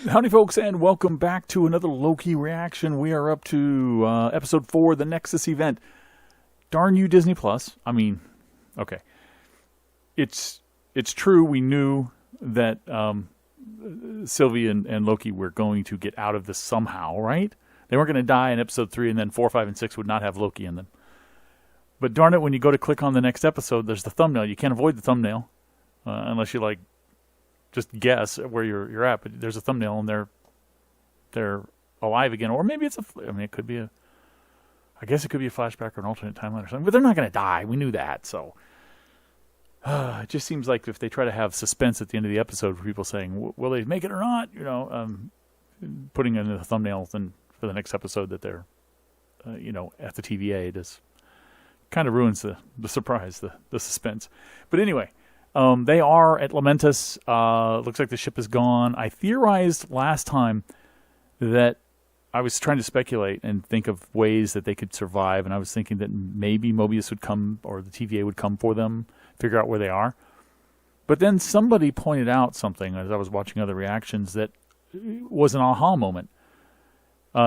Howdy, folks, and welcome back to another Loki reaction. We are up to episode 4, the Nexus event. Darn you, Disney Plus. I mean, okay, it's true. We knew that Sylvie and Loki were going to get out of this somehow, right? They weren't going to die in episode 3, and then 4, 5, and 6 would not have Loki in them. But darn it, when you go to click on the next episode, there's the thumbnail. You can't avoid the thumbnail unless you just guess where you're at, but there's a thumbnail and they're alive again, or maybe it's it could be I guess it could be a flashback or an alternate timeline or something, but they're not going to die. We knew that, so it just seems like if they try to have suspense at the end of the episode for people saying, will they make it or not, putting in the thumbnail then for the next episode that they're, at the TVA, it kind of ruins the surprise, the suspense. But anyway, they are at Lamentus. Looks like the ship is gone. I theorized last time that I was trying to speculate and think of ways that they could survive, and I was thinking that maybe Mobius would come, or the TVA would come for them, figure out where they are. But then somebody pointed out something as I was watching other reactions that was an aha moment.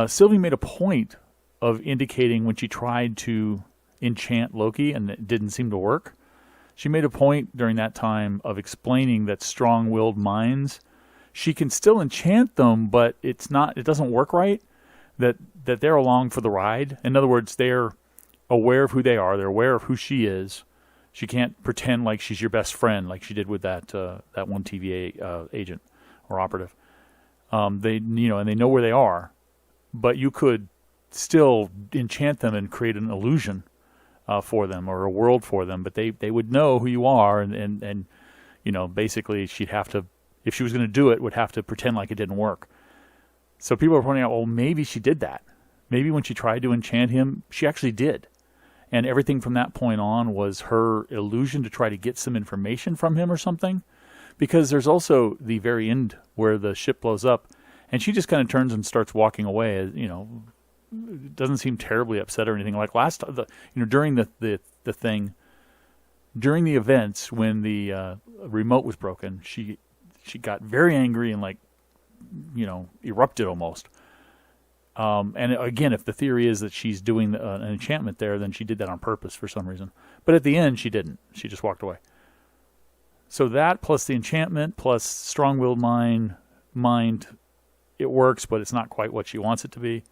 Sylvie made a point of indicating when she tried to enchant Loki and it didn't seem to work. She made a point during that time of explaining that strong-willed minds, she can still enchant them, but it doesn't work right, that they're along for the ride. In other words, they're aware of who they are, they're aware of who she is. She can't pretend like she's your best friend like she did with that one TVA agent or operative. And they know where they are, but you could still enchant them and create an illusion for them, or a world for them, but they would know who you are, and basically she'd have to, if she was going to do it, would have to pretend like it didn't work. So people are pointing out, well, maybe she did that. Maybe when she tried to enchant him, she actually did. And everything from that point on was her illusion to try to get some information from him or something. Because there's also the very end where the ship blows up, and she just kind of turns and starts walking away, doesn't seem terribly upset or anything. Like last time, during the thing, during the events when the remote was broken, she got very angry and erupted almost. And again, if the theory is that she's doing an enchantment there, then she did that on purpose for some reason. But at the end, she didn't. She just walked away. So that plus the enchantment plus strong-willed mind, it works, but it's not quite what she wants it to be.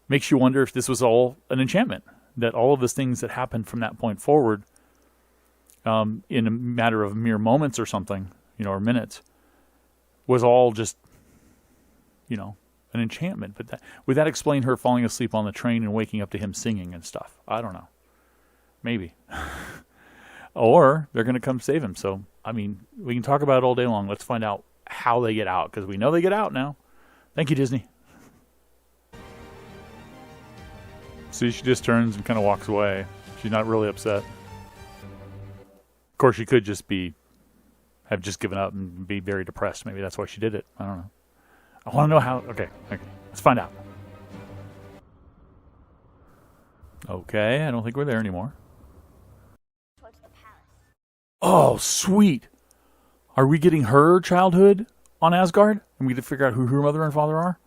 Makes you wonder if this was all an enchantment, that all of the things that happened from that point forward, in a matter of mere moments or something, or minutes, was all just, an enchantment. But would that explain her falling asleep on the train and waking up to him singing and stuff? I don't know. Maybe. Or they're going to come save him. So, we can talk about it all day long. Let's find out how they get out, because we know they get out now. Thank you, Disney. See, she just turns and kind of walks away. She's not really upset. Of course, she could just have given up and be very depressed. Maybe that's why she did it. I don't know. I want to know how. Okay. Let's find out. Okay, I don't think we're there anymore. Towards the palace. Oh, sweet. Are we getting her childhood on Asgard? And we get to figure out who her mother and father are?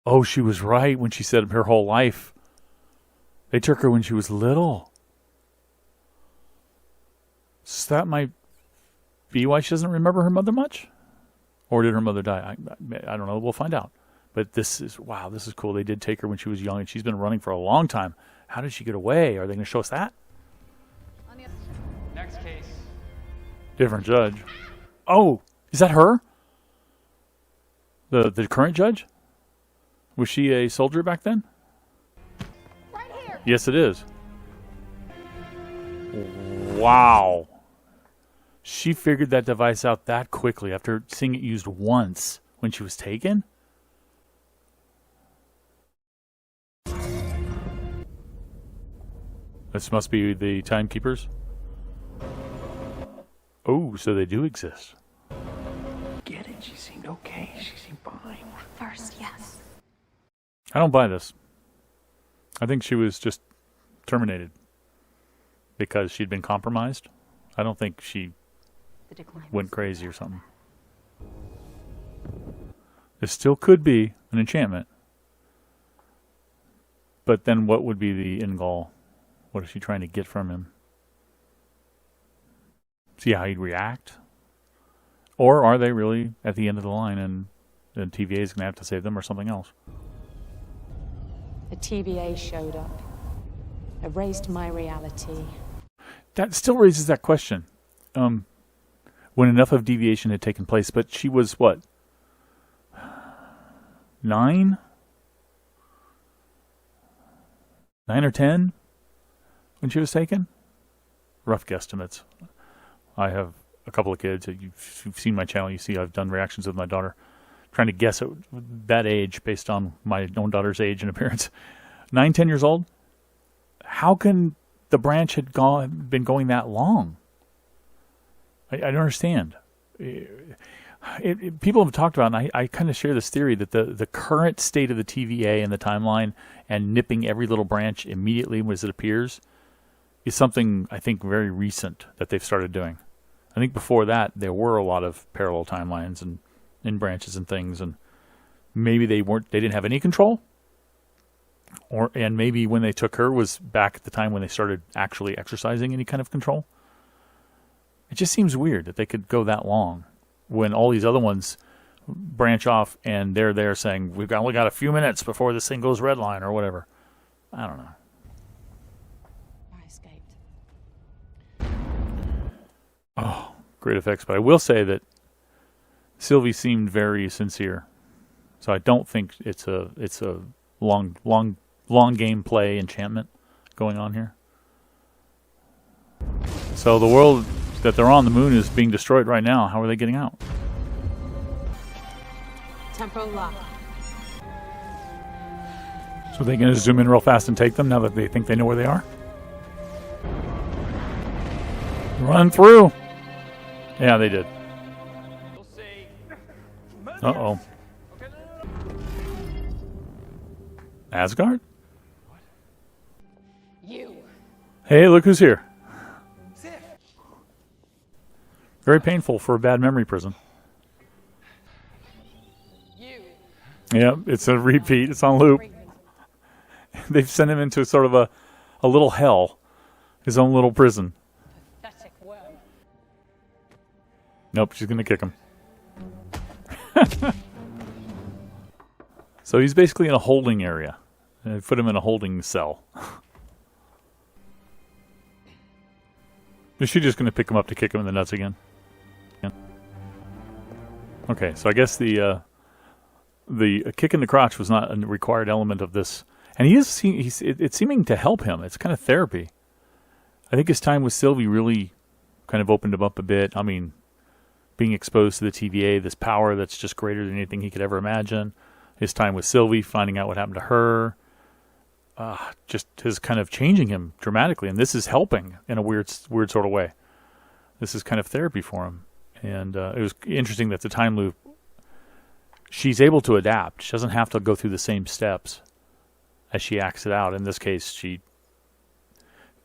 Oh, she was right when she said her whole life. They took her when she was little. So that might be why she doesn't remember her mother much? Or did her mother die? I don't know. We'll find out. But this is cool. They did take her when she was young, and she's been running for a long time. How did she get away? Are they going to show us that? Next case. Different judge. Oh, is that her? The current judge? Was she a soldier back then? Right here. Yes, it is. Wow. She figured that device out that quickly after seeing it used once when she was taken? This must be the timekeepers. Oh, so they do exist. Get it? She seemed okay. She seemed fine. At first, yes. I don't buy this. I think she was just terminated because she'd been compromised. I don't think she went crazy or something. This still could be an enchantment. But then what would be the end goal? What is she trying to get from him? See how he'd react? Or are they really at the end of the line and the TVA is going to have to save them or something else? The TVA showed up, erased my reality. That still raises that question. When enough of deviation had taken place, but she was what? 9? 9 or 10 when she was taken? Rough guesstimates. I have a couple of kids. You've seen my channel. You see I've done reactions with my daughter. Trying to guess at that age based on my own daughter's age and appearance. 9, 10 years old? How can the branch had been going that long? I don't understand. People have talked about, and I kind of share this theory, that the current state of the TVA and the timeline and nipping every little branch immediately as it appears is something, I think, very recent that they've started doing. I think before that, there were a lot of parallel timelines and branches and things, and maybe they didn't have any control, and maybe when they took her was back at the time when they started actually exercising any kind of control. It just seems weird that they could go that long when all these other ones branch off and they're there saying, we've only got a few minutes before this thing goes red line or whatever. I don't know. I escaped. Oh, great effects. But I will say that Sylvie seemed very sincere. So I don't think it's a long game play enchantment going on here. So the world that they're on, the moon, is being destroyed right now. How are they getting out? Tempo lock. So they're going to zoom in real fast and take them now that they think they know where they are? Run through! Yeah, they did. Uh-oh. Asgard? You. Hey, look who's here. Very painful for a bad memory prison. You. Yeah, it's a repeat. It's on loop. They've sent him into sort of a little hell. His own little prison. Pathetic worm. Nope, she's going to kick him. So he's basically in a holding area. They put him in a holding cell. Is she just going to pick him up to kick him in the nuts again? Yeah. Okay, so I guess the kick in the crotch was not a required element of this. And it's seeming to help him. It's kind of therapy. I think his time with Sylvie really kind of opened him up a bit. I mean, being exposed to the TVA, this power that's just greater than anything he could ever imagine. His time with Sylvie, finding out what happened to her. Just his kind of changing him dramatically. And this is helping in a weird sort of way. This is kind of therapy for him. And it was interesting that the time loop, she's able to adapt. She doesn't have to go through the same steps as she acts it out. In this case, she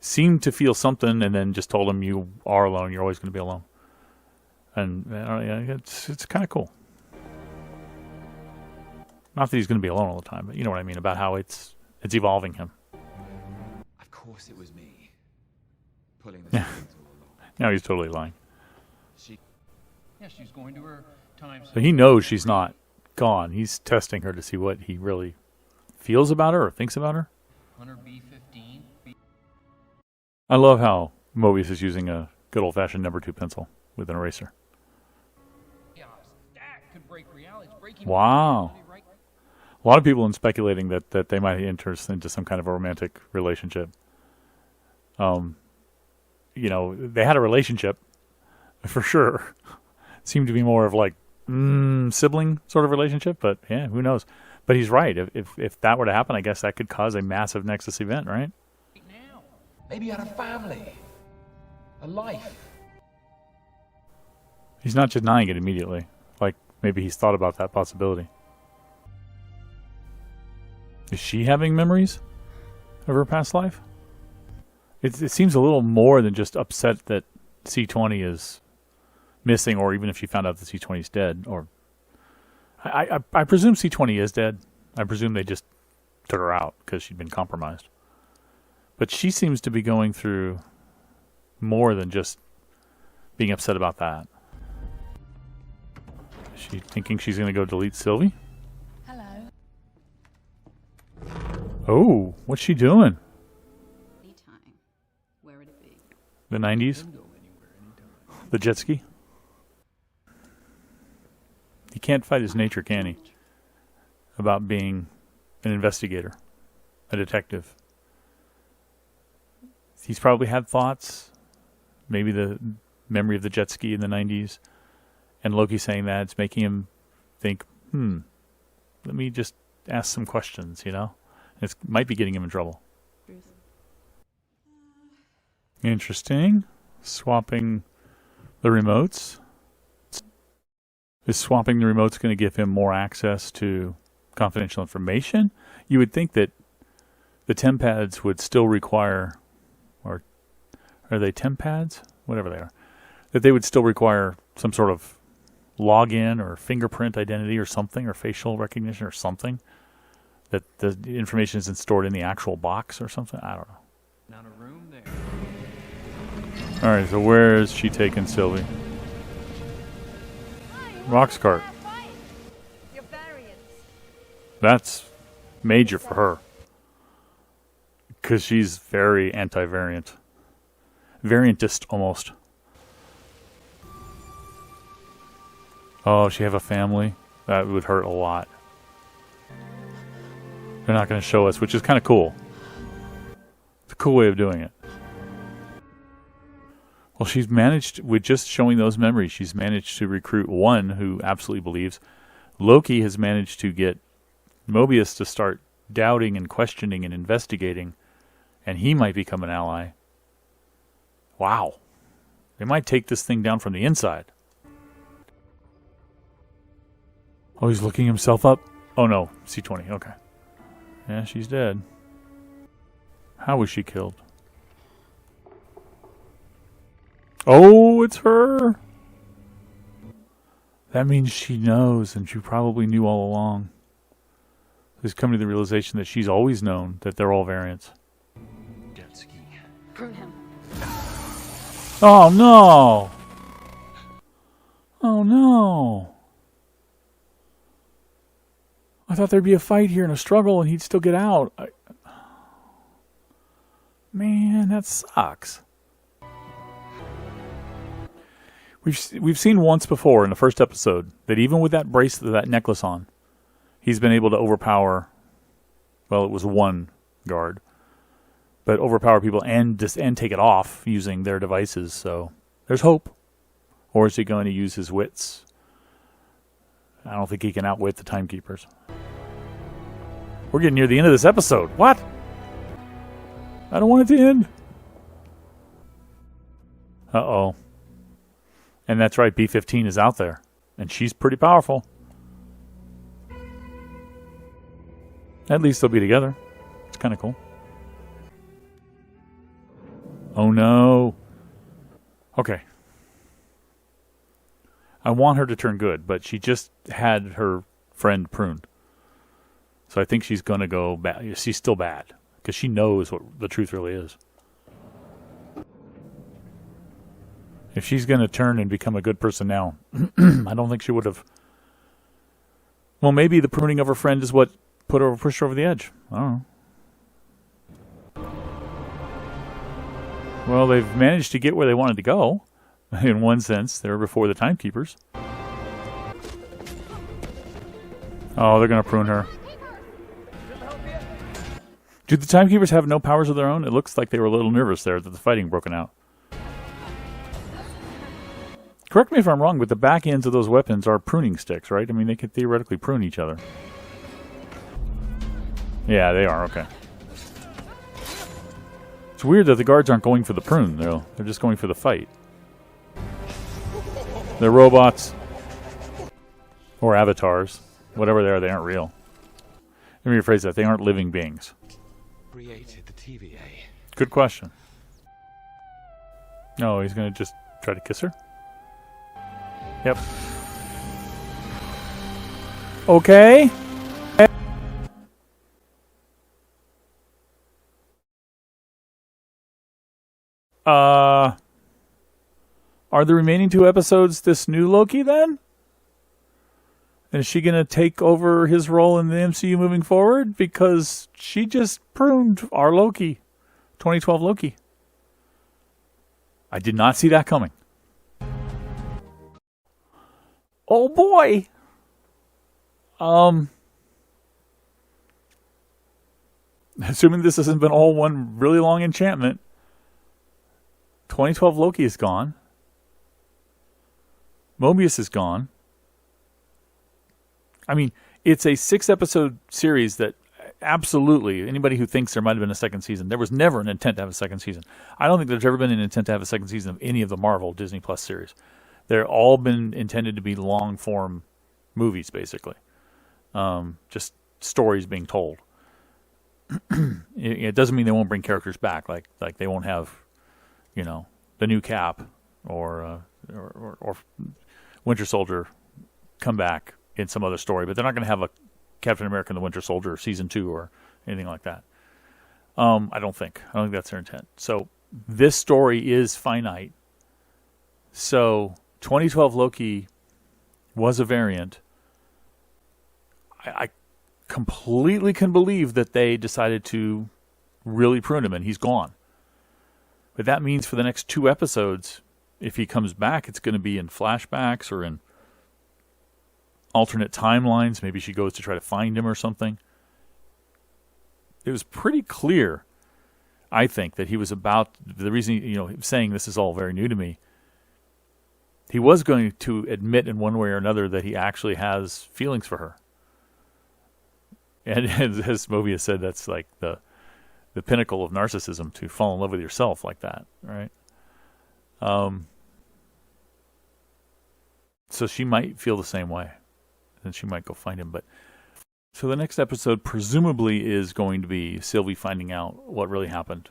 seemed to feel something and then just told him, you are alone. You're always going to be alone. And it's kind of cool. Not that he's going to be alone all the time, but you know what I mean, about how it's evolving him. Of course it was me. Pulling the strings all along. Now he's totally lying. Yeah, she's going to her time. So he knows she's not gone. He's testing her to see what he really feels about her or thinks about her. Hunter B-15. I love how Mobius is using a good old-fashioned number 2 pencil with an eraser. That could break reality. It's breaking Wow. reality right. A lot of people are speculating that they might enter into some kind of a romantic relationship. You know, they had a relationship, for sure. Seemed to be more of like sibling sort of relationship, but yeah, who knows? But he's right. If that were to happen, I guess that could cause a massive Nexus event, right? Now. Maybe you had a family. A life. He's not denying it immediately. Like, maybe he's thought about that possibility. Is she having memories of her past life? It seems a little more than just upset that C-20 is missing, or even if she found out that C-20 is dead. Or I presume C20 is dead. I presume they just took her out because she'd been compromised. But she seems to be going through more than just being upset about that. Is she thinking she's going to go delete Sylvie? Hello. Oh, what's she doing? Anytime. Where would it be? The 90s? The jet ski? He can't fight his nature, can he? About being an investigator, a detective. He's probably had thoughts, maybe the memory of the jet ski in the 90s, and Loki saying that, it's making him think, let me just ask some questions, you know? It might be getting him in trouble. Interesting. Swapping the remotes. Is swapping the remotes going to give him more access to confidential information? You would think that the TemPads would still require, or are they TemPads? Whatever they are. That they would still require some sort of login or fingerprint identity or something, or facial recognition or something. That the information isn't stored in the actual box or something? I don't know. Not a room there. Alright, so where is she taking Sylvie? Rox cart. Your variants. That's major for her. Because she's very anti-variant. Variantist, almost. Oh, she have a family? That would hurt a lot. They're not going to show us, which is kind of cool. It's a cool way of doing it. Well, she's managed, with just showing those memories, she's managed to recruit one who absolutely believes. Loki has managed to get Mobius to start doubting and questioning and investigating, and he might become an ally. Wow. They might take this thing down from the inside. Oh, he's looking himself up? Oh no, C20, okay. Yeah, she's dead. How was she killed? Oh, it's her! That means she knows, and she probably knew all along. She's coming to the realization that she's always known that they're all variants. Jet ski. Prune him. Oh no! Oh no! I thought there'd be a fight here and a struggle and he'd still get out. Man, that sucks. We've seen once before in the first episode that even with that bracelet, that necklace on, he's been able to overpower, well, it was one guard, but overpower people and take it off using their devices, so there's hope. Or is he going to use his wits? I don't think he can outwit the timekeepers. We're getting near the end of this episode. What? I don't want it to end. Uh-oh. And that's right, B-15 is out there. And she's pretty powerful. At least they'll be together. It's kind of cool. Oh no. Okay. I want her to turn good, but she just had her friend pruned. So I think she's going to go bad. She's still bad. Because she knows what the truth really is. If she's going to turn and become a good person now, I don't think she would have. Well, maybe the pruning of her friend is what pushed her over the edge. I don't know. Well, they've managed to get where they wanted to go. In one sense, they were before the timekeepers. Oh, they're going to prune her. Do the timekeepers have no powers of their own? It looks like they were a little nervous there that the fighting broken out. Correct me if I'm wrong, but the back ends of those weapons are pruning sticks, right? I mean, they could theoretically prune each other. Yeah, they are, okay. It's weird that the guards aren't going for the prune, though. They're just going for the fight. They're robots. Or avatars. Whatever they are, they aren't real. Let me rephrase that. They aren't living beings. Created the TVA. Good question. No, he's going to just try to kiss her? Yep. Okay? Are the remaining 2 episodes this new Loki then? And is she going to take over his role in the MCU moving forward? Because she just pruned our Loki, 2012 Loki. I did not see that coming. Oh boy! Assuming this hasn't been all one really long enchantment, 2012 Loki is gone. Mobius is gone. I mean, it's a 6-episode series that absolutely, anybody who thinks there might have been a second season, there was never an intent to have a second season. I don't think there's ever been an intent to have a second season of any of the Marvel Disney Plus series. They're all been intended to be long-form movies, basically. Just stories being told. It doesn't mean they won't bring characters back, like they won't have, the new Cap or Winter Soldier come back in some other story, but they're not going to have a Captain America and the Winter Soldier season 2 or anything like that. I don't think that's their intent. So this story is finite. So 2012 Loki was a variant. I completely can believe that they decided to really prune him and he's gone. But that means for the next 2 episodes, if he comes back, it's going to be in flashbacks or in alternate timelines. Maybe she goes to try to find him or something. It was pretty clear, I think, that he was about, the reason, saying this is all very new to me, he was going to admit in one way or another that he actually has feelings for her. And as Mobius said, that's like the pinnacle of narcissism, to fall in love with yourself like that, right? So she might feel the same way. And she might go find him. But so the next episode presumably is going to be Sylvie finding out what really happened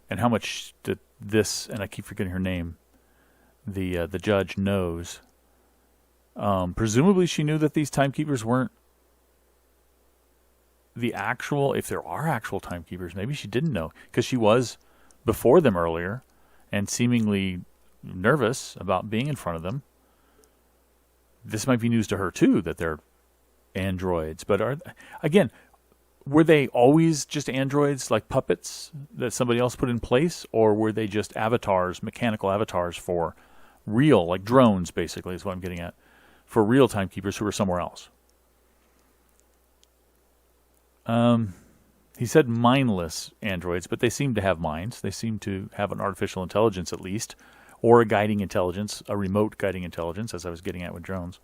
and how much this, and I keep forgetting her name, the judge knows. Presumably she knew that these timekeepers weren't the actual, if there are actual timekeepers, maybe she didn't know, because she was before them earlier and seemingly nervous about being in front of them. This might be news to her too, that they're androids. But were they always just androids, like puppets that somebody else put in place, or were they just avatars, mechanical avatars for real, like drones basically is what I'm getting at, for real timekeepers who were somewhere else? He said mindless androids, but they seem to have minds. They seem to have an artificial intelligence at least, or a guiding intelligence, a remote guiding intelligence, as I was getting at with drones.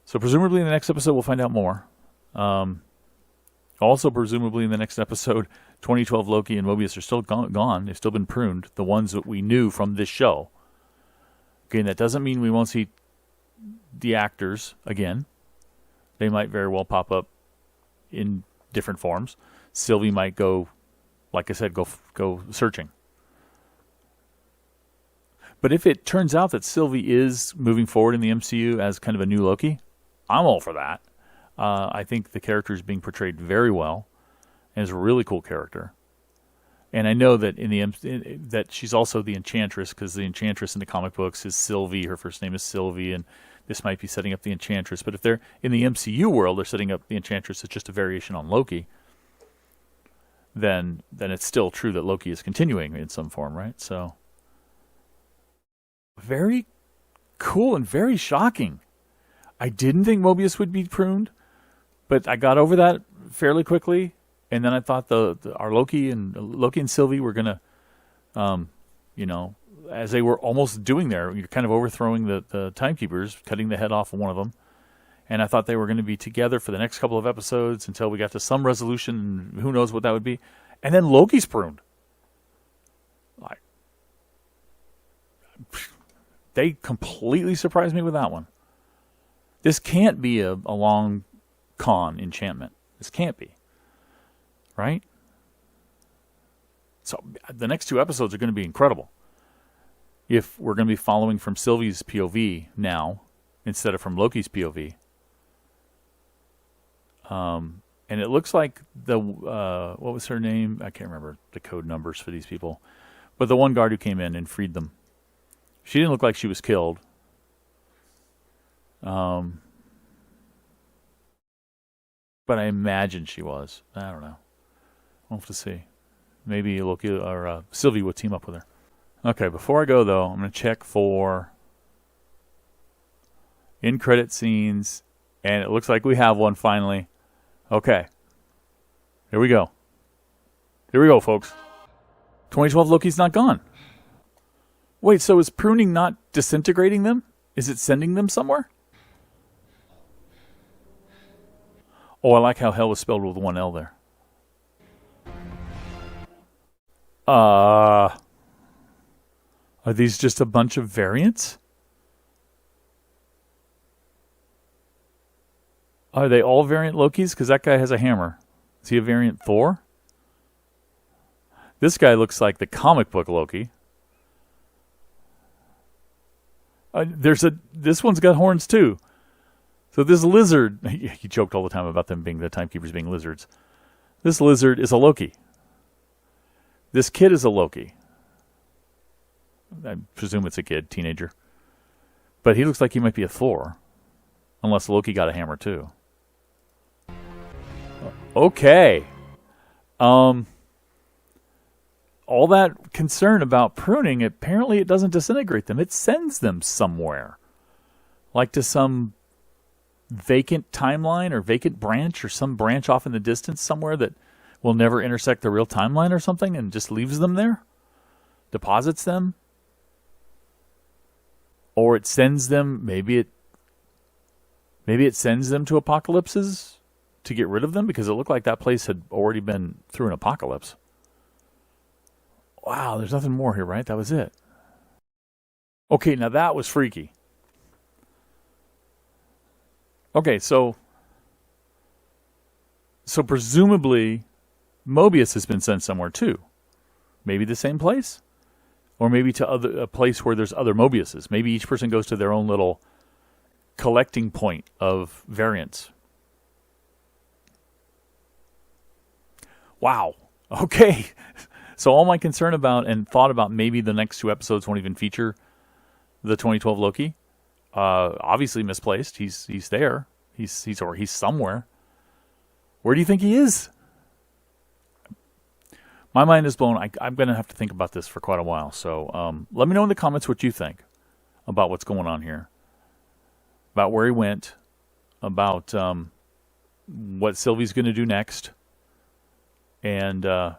So presumably in the next episode we'll find out more. Also presumably in the next episode, 2012 Loki and Mobius are still gone. They've still been pruned, the ones that we knew from this show. Again, that doesn't mean we won't see the actors again. They might very well pop up in different forms. Sylvie might go, like I said, go searching. But if it turns out that Sylvie is moving forward in the MCU as kind of a new Loki, I'm all for that. I think the character is being portrayed very well, and is a really cool character. And I know that that she's also the Enchantress, because the Enchantress in the comic books is Sylvie. Her first name is Sylvie, and this might be setting up the Enchantress. But if they're in the MCU world, they're setting up the Enchantress as just a variation on Loki. Then it's still true that Loki is continuing in some form, right? So very cool and very shocking. I didn't think Mobius would be pruned, but I got over that fairly quickly. And then I thought our Loki and Sylvie were gonna, as they were almost doing there, you're kind of overthrowing the timekeepers, cutting the head off of one of them. And I thought they were going to be together for the next couple of episodes until we got to some resolution, and who knows what that would be. And then Loki's pruned. Like, they completely surprised me with that one. This can't be a long con enchantment. This can't be. Right? So the next 2 episodes are going to be incredible. If we're going to be following from Sylvie's POV now, instead of from Loki's POV. And it looks like the what was her name? I can't remember the code numbers for these people, but the one guard who came in and freed them. She didn't look like she was killed. But I imagine she was. I don't know. We'll have to see. Maybe Loki or Sylvie would team up with her. Okay, before I go though, I'm going to check for in credit scenes, and it looks like we have one finally. Okay. Here we go. Here we go, folks. 2012 Loki's not gone. Wait, so is pruning not disintegrating them? Is it sending them somewhere? Oh, I like how hell was spelled with one L there. Are these just a bunch of variants? Are they all variant Lokis? Because that guy has a hammer. Is he a variant Thor? This guy looks like the comic book Loki. This one's got horns too. So this lizard, he joked all the time about them being the timekeepers being lizards. This lizard is a Loki. This kid is a Loki. I presume it's a kid, teenager. But he looks like he might be a Thor. Unless Loki got a hammer too. Okay. All that concern about pruning, apparently it doesn't disintegrate them. It sends them somewhere. Like to some vacant timeline or vacant branch or some branch off in the distance somewhere that will never intersect the real timeline or something and just leaves them there? Deposits them? Or it sends them, maybe it sends them to apocalypses to get rid of them because it looked like that place had already been through an apocalypse. Wow, there's nothing more here, right? That was it. Okay, now that was freaky. Okay, so presumably Mobius has been sent somewhere too. Maybe the same place? Or maybe to a place where there's other Mobiuses. Maybe each person goes to their own little collecting point of variants. Wow. Okay. So all my concern about and thought about maybe the next two episodes won't even feature the 2012 Loki. Obviously misplaced. He's there. He's somewhere. Where do you think he is? My mind is blown. I'm going to have to think about this for quite a while. So let me know in the comments what you think about what's going on here. About where he went. About what Sylvie's going to do next. And I'm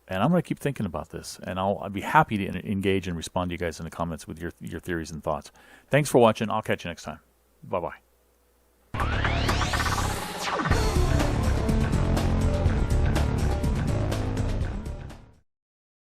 going to keep thinking about this. And I'll be happy to engage and respond to you guys in the comments with your theories and thoughts. Thanks for watching. I'll catch you next time. Bye-bye.